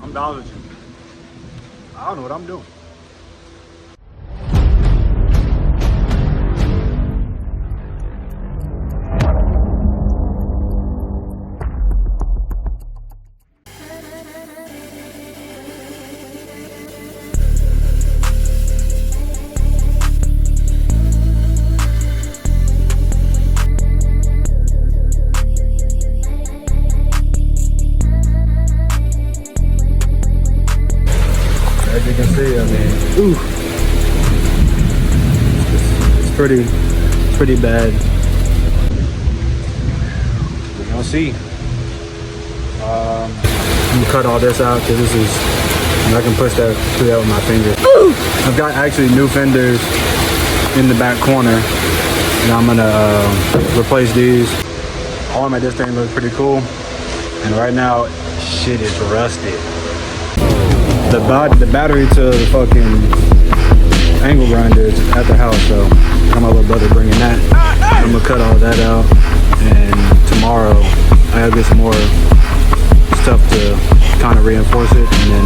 I'm down with you. I don't know what I'm doing. As you can see, I mean, ooh, it's pretty bad. We're gonna see. I'm gonna cut all this out because this is, I can push that through that with my fingers. I've got actually new fenders in the back corner, and I'm gonna replace these. Arm at this thing looks pretty cool, and right now, shit is rusted. The battery to the fucking angle grinder is at the house, so got my little brother bringing that. I'm gonna cut all that out, and tomorrow I have get some more stuff to kind of reinforce it, and then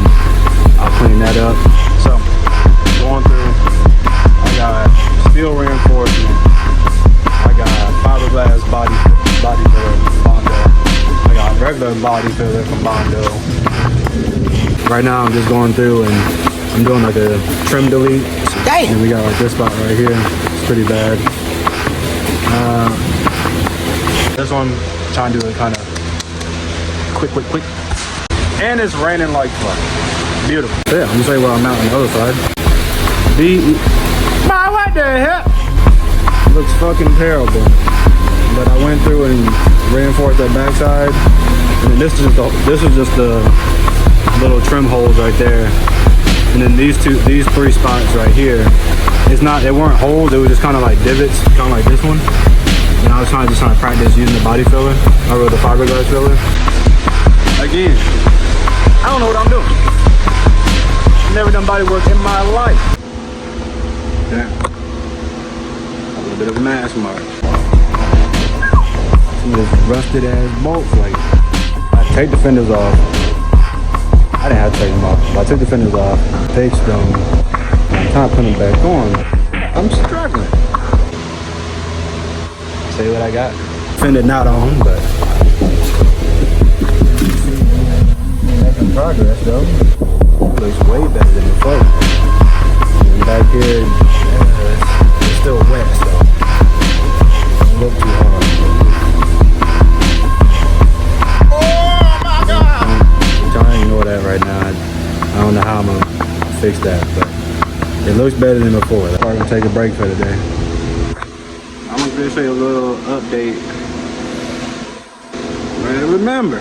I'll clean that up. So going through, I got steel reinforcement, I got fiberglass body filler from Bondo, I got regular body filler from Bondo. Right now I'm just going through and I'm doing like a trim delete. Damn. And we got like this spot right here. It's pretty bad. This one, trying to do it kind of quick. And it's raining like fuck. Beautiful. Yeah, I'm gonna say where I'm at on the other side. What the hell? Looks fucking terrible. But I went through and reinforced that backside. And then this is just the little trim holes right there, and then these three spots right here, they weren't holes, it was just kind of like divots, kind of like this one. And I was just trying to practice using the body filler, or the fiberglass filler. Again, I don't know what I'm doing. I've never done body work in my life. Damn, a little bit of a mask mark. Some of this rusted ass bolts, like I take the fenders off. I didn't have to take them off. But I took the fenders off, fixed them, I'm trying to put them back on. I'm struggling. Say what I got. Fender not on, but making progress though. Looks way better than before. And back here, it's still wet, so don't look too hard. That right now, I don't know how I'm gonna fix that, but it looks better than before. I'm gonna take a break for today. I'm gonna show you a little update. Man, remember,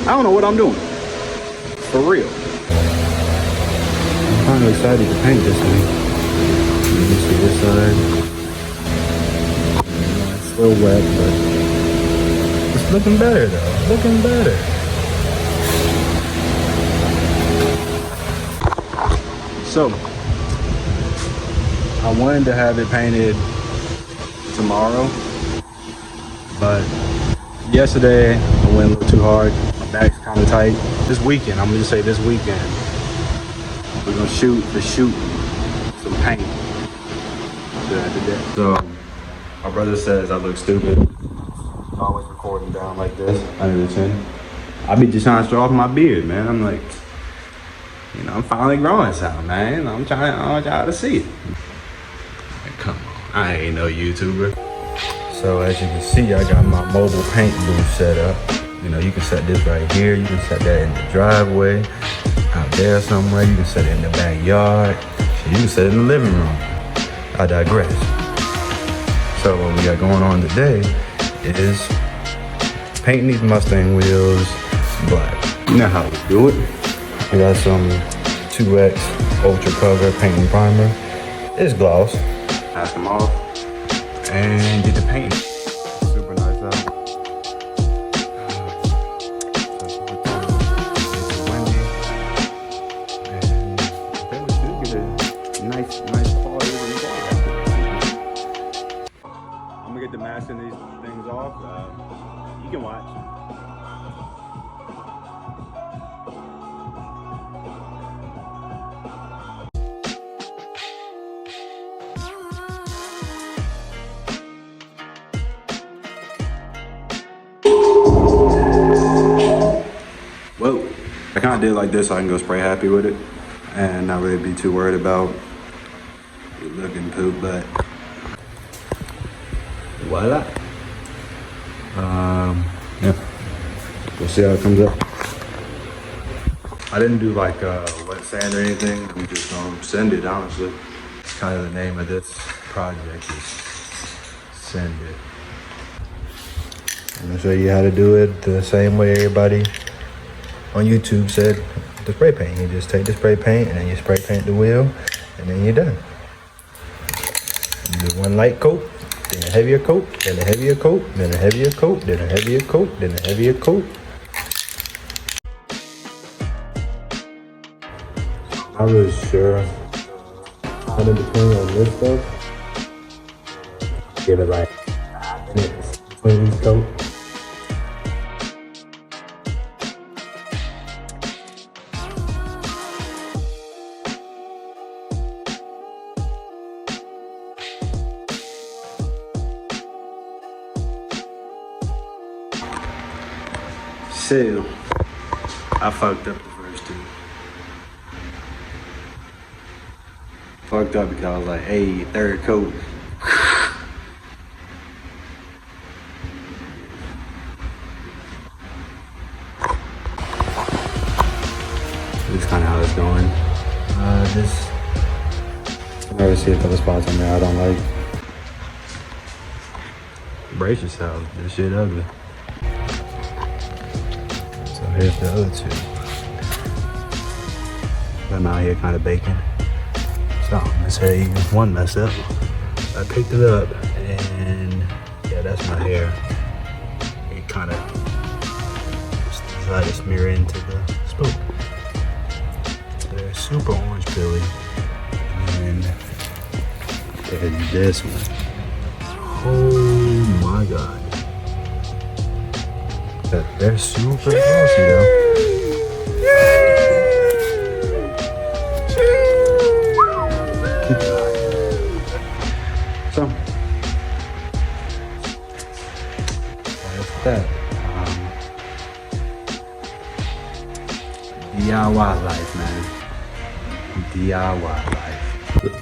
I don't know what I'm doing. For real. I'm kind of excited to paint this thing. You can see this side. It's still wet, but it's looking better though. Looking better. So, I wanted to have it painted tomorrow, but yesterday I went a little too hard. My back's kind of tight. This weekend, I'm gonna just say this weekend, we're gonna shoot some paint. So, my brother says I look stupid. I'm always recording down like this, under the chin. I be just trying to show off my beard, man. I'm like, you know, I'm finally growing something, man. I want y'all to see it. Come on, I ain't no YouTuber. So as you can see, I got my mobile paint booth set up. You know, you can set this right here. You can set that in the driveway, out there somewhere. You can set it in the backyard. You can set it in the living room. I digress. So what we got going on today is painting these Mustang wheels black. You know how we do it. We got some 2X Ultra Cover paint and primer. It's gloss. Pass them off and get the paint. Super nice out. It's windy, and I think we should get a nice quality result. I'm gonna get the masking these things off. You can watch. kind of did like this so I can go spray happy with it and not really be too worried about it looking poop, but voila. Yeah, we'll see how it comes up. I didn't do like wet sand or anything. I'm just gonna send it, honestly. It's kind of the name of this project is send it. I'm gonna show you how to do it the same way everybody on YouTube said the spray paint. You just take the spray paint and then you spray paint the wheel and then you're done. You do one light coat, then a heavier coat, then a heavier coat, then a heavier coat, then a heavier coat, then a heavier coat. Not really sure how to between on this stuff. Give it like 5 minutes between each coat. So, I fucked up the first two. Fucked up because I was like, hey, third coat. This is kind of how it's going. I already see a couple spots on there I don't like. Brace yourself, this shit ugly. So here's the other two. I'm out here kind of baking. So I'm gonna say one mess up. I picked it up and yeah, that's my hair. It kind of decided to smear into the spoke. They're super orange pilly. And there's this one. Oh my God. They're super glossy though. So that's that. DIY life, man. DIY life.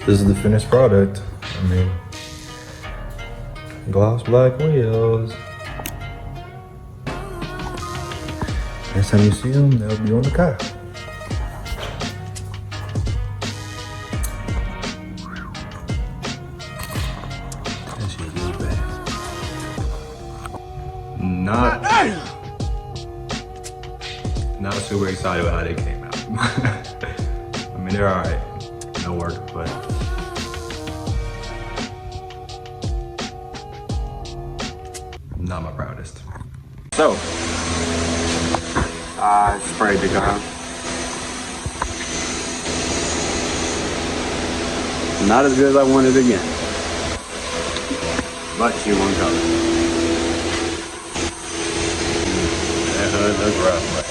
This is the finished product. I mean, gloss black wheels. Next time you see them, they'll be on the car. That shit really bad. Not super excited about how they came out. I mean, they're alright. No work, but not my proudest. So, I sprayed the car. Not as good as I wanted again. But she won color. That hood looks rough, but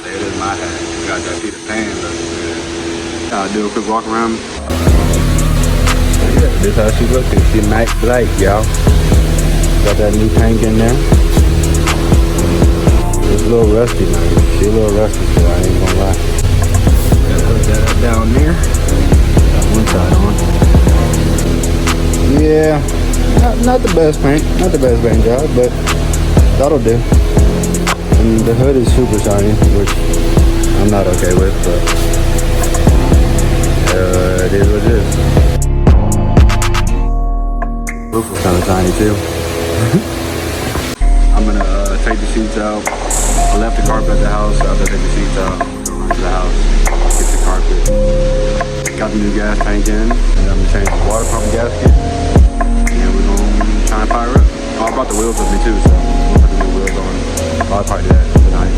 there it is my hat. Got that Peter Pan look good. I'll do a quick walk around. Yeah, this is how she looking. She matte black, y'all. Got that new tank in there. It's a little rusty, man. She a little rusty, so I ain't gonna lie. Gotta hook that up down there. Got one side on. Yeah, not the best paint. Not the best paint job, but that'll do. And the hood is super shiny, which I'm not okay with, but it is what it is. Roof was kind of tiny too. I'm gonna take the seats out. I left the carpet at the house. After I take the seats out, I'm gonna run to the house, get the carpet. Got the new gas tank in, and I'm gonna change the water pump gasket. And we're gonna try and fire up. Oh, I brought the wheels with me too, so we'll put the new wheels on. I'll probably do that tonight.